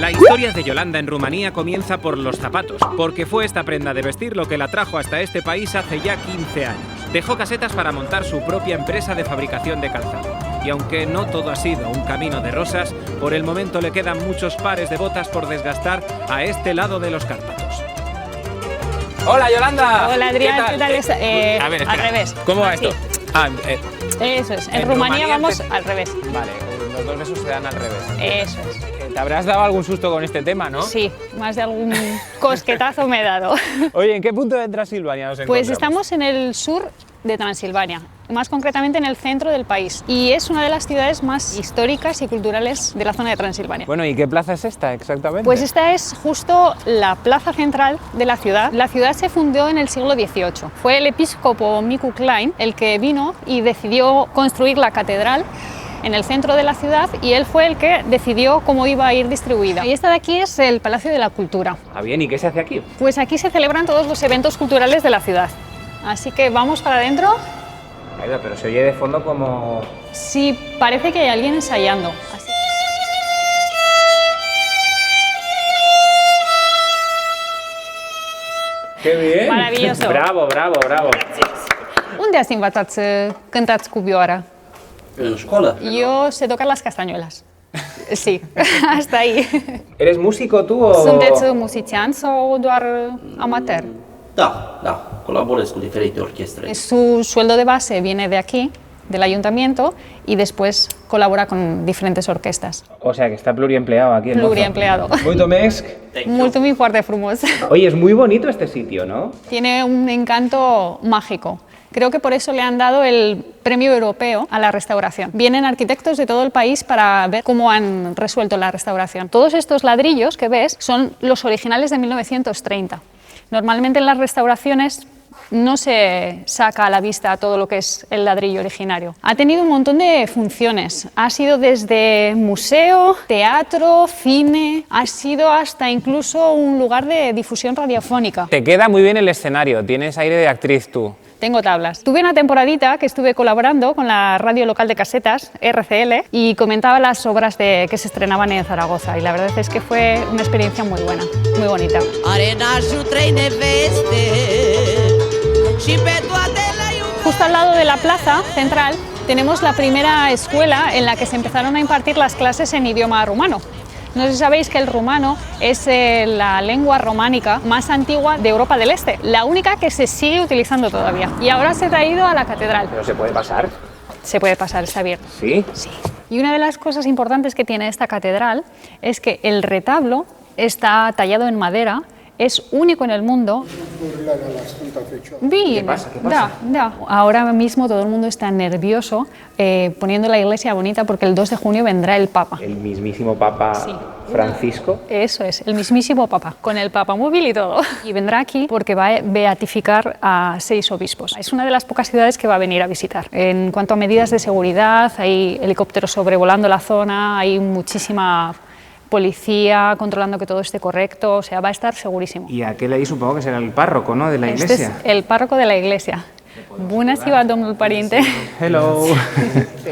La historia de Yolanda en Rumanía comienza por los zapatos, porque fue esta prenda de vestir lo que la trajo hasta este país hace ya 15 años. Dejó casetas para montar su propia empresa de fabricación de calzado. Y aunque no todo ha sido un camino de rosas, por el momento le quedan muchos pares de botas por desgastar a este lado de los Cárpatos. ¡Hola, Yolanda! Hola, Adrián, ¿qué tal? A ver, al revés. ¿Cómo va esto? Eso es, en Rumanía vamos al revés. Vale, los dos besos se dan al revés. Eso es. Te habrás dado algún susto con este tema, ¿no? Sí, más de algún cosquetazo me he dado. Oye, ¿en qué punto de Transilvania nos encontramos? Pues estamos en el sur de Transilvania, más concretamente en el centro del país. Y es una de las ciudades más históricas y culturales de la zona de Transilvania. Bueno, ¿y qué plaza es esta exactamente? Pues esta es justo la plaza central de la ciudad. La ciudad se fundó en el siglo XVIII. Fue el episcopo Micu Klein el que vino y decidió construir la catedral en el centro de la ciudad, y él fue el que decidió cómo iba a ir distribuida. Y esta de aquí es el Palacio de la Cultura. Ah, bien, ¿y qué se hace aquí? Pues aquí se celebran todos los eventos culturales de la ciudad. Así que vamos para adentro. Aida, pero se oye de fondo como... Sí, parece que hay alguien ensayando. Así. ¡Qué bien! Maravilloso. Bravo, bravo, bravo. Unde ați învățat să cântați cu vioara? En școală. Yo sé tocar las castañuelas. Sí, hasta ahí. ¿Eres músico tú o...? Sunteți muzician sau doar amateur? Da, colaborez cu diferite orchestre. Su sueldo de base viene de aquí, del ayuntamiento, y después colabora con diferentes orquestas. O sea, que está pluriempleado aquí el mozo. Pluriempleado. Muito mesc. Muy fuerte, frumos. Oye, es muy bonito este sitio, ¿no? Tiene un encanto mágico. Creo que por eso le han dado el premio europeo a la restauración. Vienen arquitectos de todo el país para ver cómo han resuelto la restauración. Todos estos ladrillos que ves son los originales de 1930. Normalmente en las restauraciones no se saca a la vista todo lo que es el ladrillo originario. Ha tenido un montón de funciones. Ha sido desde museo, teatro, cine, ha sido hasta incluso un lugar de difusión radiofónica. Te queda muy bien el escenario, tienes aire de actriz tú. Tengo tablas. Tuve una temporadita que estuve colaborando con la radio local de Casetas, RCL, y comentaba las obras que se estrenaban en Zaragoza, y la verdad es que fue una experiencia muy buena, muy bonita. Justo al lado de la plaza central tenemos la primera escuela en la que se empezaron a impartir las clases en idioma rumano. No sé si sabéis que el rumano es la lengua románica más antigua de Europa del Este, la única que se sigue utilizando todavía. Y ahora se ha traído a la catedral. ¿Pero se puede pasar? Se puede pasar, está abierto. ¿Sí? Sí. Y una de las cosas importantes que tiene esta catedral es que el retablo está tallado en madera, es único en el mundo. ¿Qué pasa? Ahora mismo todo el mundo está nervioso poniendo la iglesia bonita porque el 2 de junio vendrá el Papa. ¿El mismísimo Papa Francisco? Eso es, el mismísimo Papa, con el Papa móvil y todo. Y vendrá aquí porque va a beatificar a 6 obispos. Es una de las pocas ciudades que va a venir a visitar. En cuanto a medidas de seguridad, hay helicópteros sobrevolando la zona, hay muchísima policía controlando que todo esté correcto, o sea, va a estar segurísimo. Y aquel ahí supongo que será el párroco, ¿no?, de la iglesia. Este es el párroco de la iglesia. Bună ziua, domnul părinte. Hello.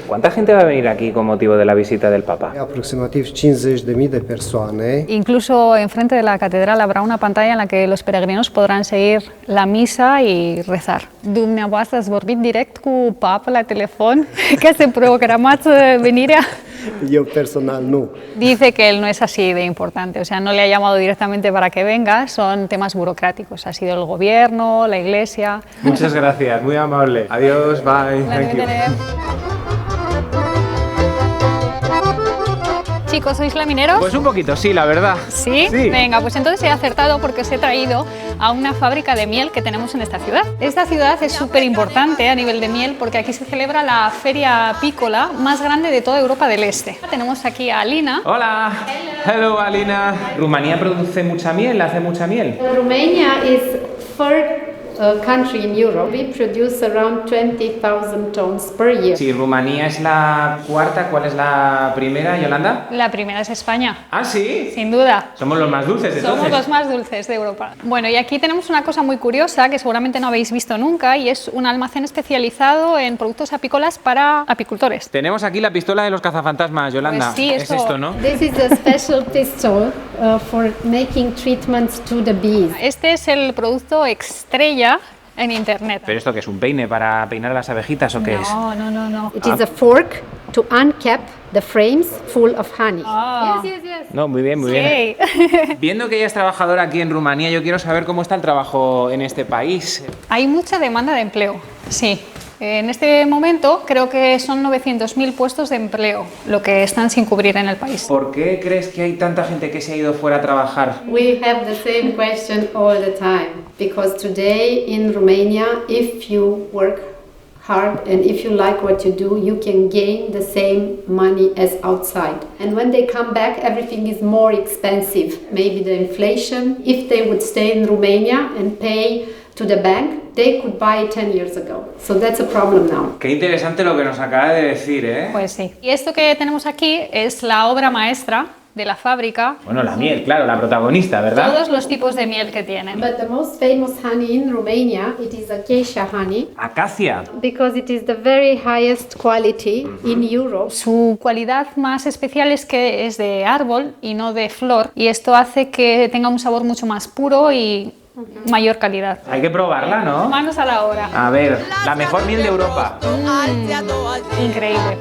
¿Cuánta gente va a venir aquí con motivo de la visita del Papa? Aproximativ 50.000 de persoane. Incluso enfrente de la catedral habrá una pantalla en la que los peregrinos podrán seguir la misa y rezar. Dumneavoastră ați vorbit direct cu Papa la telefon ca să programați venirea? Eu personal nu. Dice que él no es así de importante, o sea, no le ha llamado directamente para que venga, son temas burocráticos. Ha sido el gobierno, la iglesia. Muchas gracias, muy amable. Adiós, bye. Thank you. Chicos, ¿sois lamineros? Pues un poquito, sí, la verdad. ¿Sí? Sí. Venga, pues entonces he acertado porque os he traído a una fábrica de miel que tenemos en esta ciudad. Esta ciudad es súper importante a nivel de miel porque aquí se celebra la feria apícola más grande de toda Europa del Este. Tenemos aquí a Alina. Hola. Hello, Alina. ¿Rumanía produce mucha miel? ¿Hace mucha miel? Romania is country in Europe. We produce around 20,000 tons per year. Si Rumanía es la cuarta, ¿cuál es la primera, Yolanda? La primera es España. ¿Ah, sí? Sin duda. Somos los más dulces, entonces. Somos los más dulces de Europa. Bueno, y aquí tenemos una cosa muy curiosa que seguramente no habéis visto nunca y es un almacén especializado en productos apícolas para apicultores. Tenemos aquí la pistola de los cazafantasmas, Yolanda. Pues sí, es esto, ¿no? This is a special pistol for making treatments to the bees. Este es el producto estrella en internet. ¿Pero esto qué es? ¿Un peine para peinar a las abejitas o qué es? No. It is a fork to uncap the frames full of honey. Ah. Yes. No, muy bien, muy bien. Sí. Viendo que ella es trabajadora aquí en Rumanía, yo quiero saber cómo está el trabajo en este país. Hay mucha demanda de empleo, sí. En este momento creo que son 900.000 puestos de empleo lo que están sin cubrir en el país. ¿Por qué crees que hay tanta gente que se ha ido fuera a trabajar? We have the same question all the time because today in Romania, if you work hard and if you like what you do, you can gain the same money as outside. And when they come back, everything is more expensive. Maybe the inflation. If they would stay in Romania and pay to the bank, they could buy 10 years ago. So that's a problem now. Qué interesante lo que nos acaba de decir, ¿eh? Pues sí. Y esto que tenemos aquí es la obra maestra de la fábrica. Bueno, la miel, claro, la protagonista, ¿verdad? Todos los tipos de miel que tienen. But the most famous honey in Romania, it is acacia honey Acacia. because it is the very highest quality in Europe. Su cualidad más especial es que es de árbol y no de flor, y esto hace que tenga un sabor mucho más puro y mayor calidad. Hay que probarla, ¿no? Manos a la obra. A ver, la mejor miel de Europa. Increíble.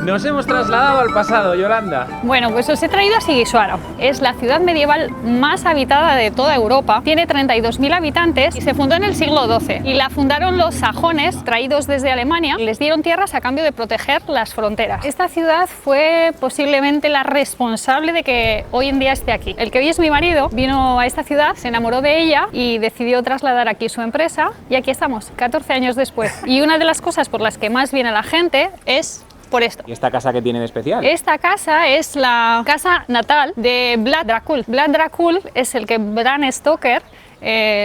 Nos hemos trasladado al pasado, Yolanda. Bueno, pues os he traído a Sighisoara. Es la ciudad medieval más habitada de toda Europa. Tiene 32.000 habitantes y se fundó en el siglo XII. Y la fundaron los sajones, traídos desde Alemania. Les dieron tierras a cambio de proteger las fronteras. Esta ciudad fue posiblemente la responsable de que hoy en día esté aquí. El que hoy es mi marido vino a esta ciudad, se enamoró de ella y decidió trasladar aquí su empresa. Y aquí estamos, 14 años después. Y una de las cosas por las que más viene la gente es por esto. ¿Y esta casa qué tiene de especial? Esta casa es la casa natal de Vlad Dracul. Vlad Dracul es el que Bram Stoker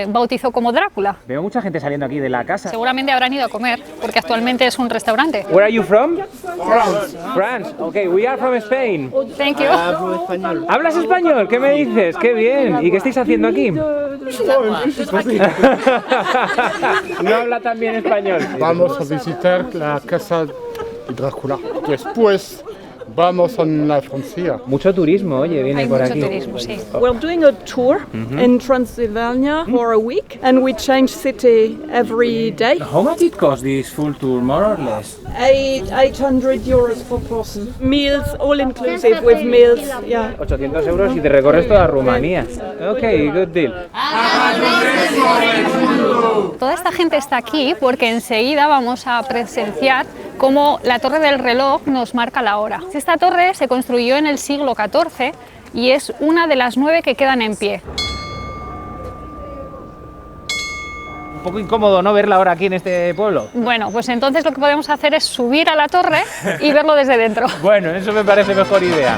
bautizó como Drácula. Veo mucha gente saliendo aquí de la casa. Seguramente habrán ido a comer, porque actualmente es un restaurante. Where are you from? France. Okay, we are from Spain. Thank you. ¿Hablas español? ¿Qué me dices? ¡Qué bien! ¿Y qué estáis haciendo aquí? No habla tan bien español. Vamos a visitar la casa de Drácula. Después vamos a la Francia. Mucho turismo, oye, viene Hay por mucho aquí. turismo, sí. We're doing a tour in Transylvania for a week, and we change city every day. How much it cost this full tour, more or less? 800 euros per person. Meals, all inclusive with meals. Yeah. 800 euros y te recorres toda Rumanía. Ok, good deal. Toda esta gente está aquí porque enseguida vamos a presenciar cómo la torre del reloj nos marca la hora. Esta torre se construyó en el siglo XIV y es una de las 9 que quedan en pie. Un poco incómodo no verla ahora aquí en este pueblo. Bueno, pues entonces lo que podemos hacer es subir a la torre y verlo desde dentro. Bueno, eso me parece mejor idea.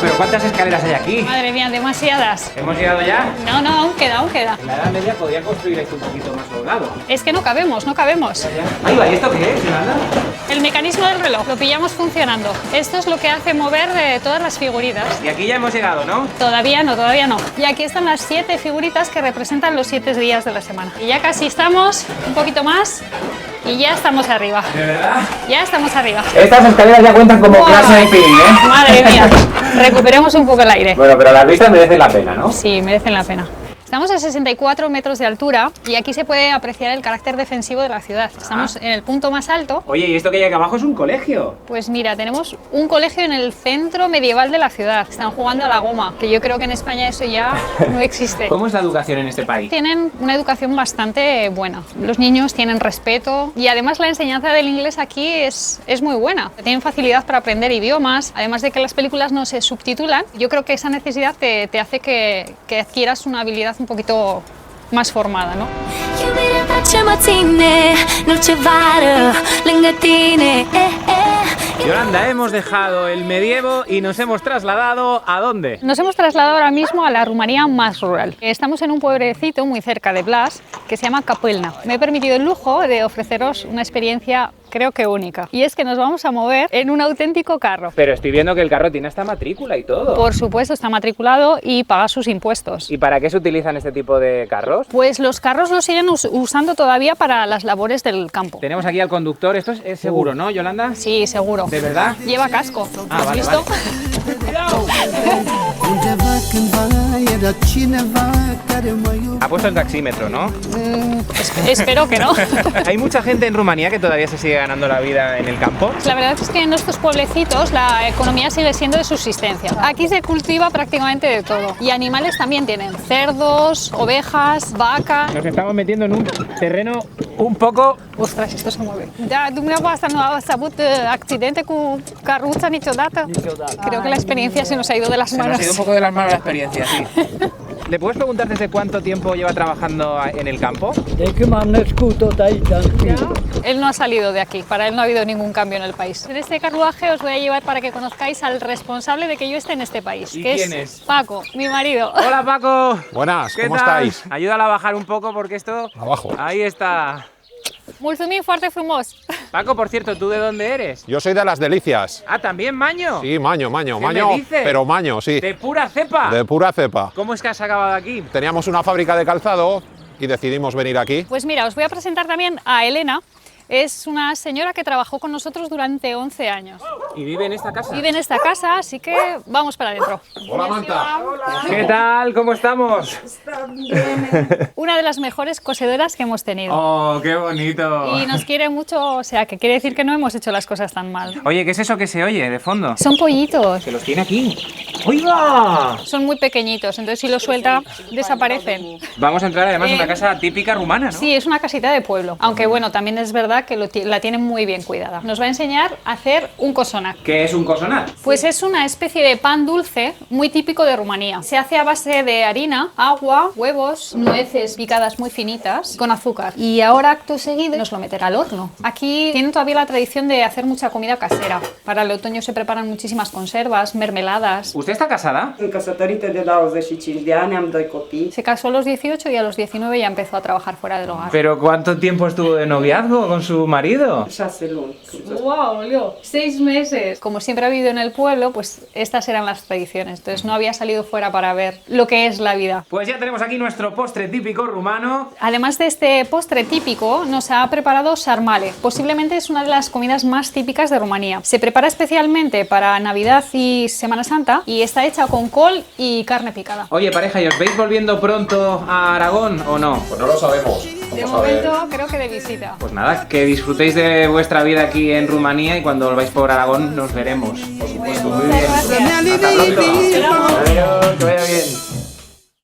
¿Pero cuántas escaleras hay aquí? Madre mía, demasiadas. ¿Hemos llegado ya? No, aún queda, aún queda. En la Edad Media podían construir esto un poquito más holgado. Es que no cabemos, no cabemos. Ahí va, ¿y esto qué es, Yolanda? El mecanismo del reloj, lo pillamos funcionando. Esto es lo que hace mover todas las figuritas. Y aquí ya hemos llegado, ¿no? Todavía no, todavía no. Y aquí están las 7 figuritas que representan los 7 días de la semana. Y ya casi estamos, un poquito más, y ya estamos arriba. ¿De verdad? Ya estamos arriba. Estas escaleras ya cuentan como ¡Buah! clase de feeling, ¿eh? Madre mía, recuperemos un poco el aire. Bueno, pero las vistas merecen la pena, ¿no? Sí, merecen la pena. Estamos a 64 metros de altura y aquí se puede apreciar el carácter defensivo de la ciudad. Estamos en el punto más alto. Oye, ¿y esto que hay aquí abajo es un colegio? Pues mira, tenemos un colegio en el centro medieval de la ciudad. Están jugando a la goma, que yo creo que en España eso ya no existe. ¿Cómo es la educación en este país? Tienen una educación bastante buena. Los niños tienen respeto y además la enseñanza del inglés aquí es muy buena. Tienen facilidad para aprender idiomas, además de que las películas no se subtitulan. Yo creo que esa necesidad te hace que adquieras una habilidad un poquito más formada, ¿no? Iubirea ta ce mă ține, nu ce vară lângă tine, Yolanda, hemos dejado el medievo y nos hemos trasladado ¿a dónde? Nos hemos trasladado ahora mismo a la Rumanía más rural. Estamos en un pueblecito muy cerca de Blas que se llama Capelna. Me he permitido el lujo de ofreceros una experiencia creo que única. Y es que nos vamos a mover en un auténtico carro. Pero estoy viendo que el carro tiene esta matrícula y todo. Por supuesto, está matriculado y paga sus impuestos. ¿Y para qué se utilizan este tipo de carros? Pues los carros los siguen usando todavía para las labores del campo. Tenemos aquí al conductor. Esto es seguro, ¿no, Yolanda? Sí, seguro. ¿De verdad? Lleva casco. Ah, ¿Has vale, visto? Ha puesto el taxímetro, ¿no? Espero que no. Hay mucha gente en Rumanía que todavía se sigue ganando la vida en el campo. La verdad es que en estos pueblecitos la economía sigue siendo de subsistencia. Aquí se cultiva prácticamente de todo. Y animales también tienen cerdos, ovejas, vacas. Nos estamos metiendo en un terreno un poco... Ostras, esto se mueve. Da, dumneavoastră nu ați avut accidente cu căruța niciodată? Creo que la experiencia se nos ha ido de las Se nos manos. ha ido un poco de las manos la experiencia, sí. ¿Le puedes preguntar desde cuánto tiempo lleva trabajando en el campo? Él no ha salido de aquí, para él no ha habido ningún cambio en el país. En este carruaje os voy a llevar para que conozcáis al responsable de que yo esté en este país, ¿Y que quién es? Paco, mi marido. Hola, Paco. Buenas, ¿Qué ¿cómo tal? estáis? Ayúdala a bajar un poco porque esto... Abajo. Ahí está. Mulțumim foarte frumos. Paco, por cierto, ¿tú de dónde eres? Yo soy de Las Delicias. Ah, ¿también Maño? Sí, Maño, ¿Qué Maño, me dices? pero Maño, sí. ¿De pura cepa? De pura cepa. ¿Cómo es que has acabado aquí? Teníamos una fábrica de calzado y decidimos venir aquí. Pues mira, os voy a presentar también a Elena. Es una señora que trabajó con nosotros durante 11 años. ¿Y vive en esta casa? Vive en esta casa, así que vamos para adentro. Hola, Manta. ¿Qué tal? ¿Cómo estamos? Una de las mejores cosedoras que hemos tenido. ¡Oh, qué bonito! Y nos quiere mucho, o sea, que quiere decir que no hemos hecho las cosas tan mal. Oye, ¿qué es eso que se oye de fondo? Son pollitos. Que los tiene aquí. ¡Oiga! Son muy pequeñitos, entonces si los suelta, desaparecen. Vamos a entrar además en una casa típica rumana, ¿no? Sí, es una casita de pueblo. Aunque bueno, también es verdad que la tienen muy bien cuidada. Nos va a enseñar a hacer un cosonac. ¿Qué es un cosonac? Pues es una especie de pan dulce muy típico de Rumanía. Se hace a base de harina, agua, huevos, nueces picadas muy finitas, con azúcar. Y ahora, acto seguido, nos lo meterá al horno. Aquí tienen todavía la tradición de hacer mucha comida casera. Para el otoño se preparan muchísimas conservas, mermeladas. ¿Usted está casada? Sunt căsătorită de 25 de ani, am 2 copii. Se casó a los 18 y a los 19 ya empezó a trabajar fuera del hogar. ¿Pero cuánto tiempo estuvo de noviazgo con su marido? 6 luni. ¡Wow, Leo! 6 meses. Como siempre ha vivido en el pueblo, pues estas eran las tradiciones. Entonces no había salido fuera para ver lo que es la vida. Pues ya tenemos aquí nuestro postre típico rumano. Además de este postre típico, nos ha preparado sarmale. Posiblemente es una de las comidas más típicas de Rumanía. Se prepara especialmente para Navidad y Semana Santa y está hecha con col y carne picada. Oye, pareja, ¿y os veis volviendo pronto a Aragón o no? Pues no lo sabemos. De momento creo que de visita. Pues nada, que disfrutéis de vuestra vida aquí en Rumanía y cuando volváis por Aragón nos veremos. Por supuesto, muy bien. Muchas gracias. Hasta pronto. Adiós, que vaya bien.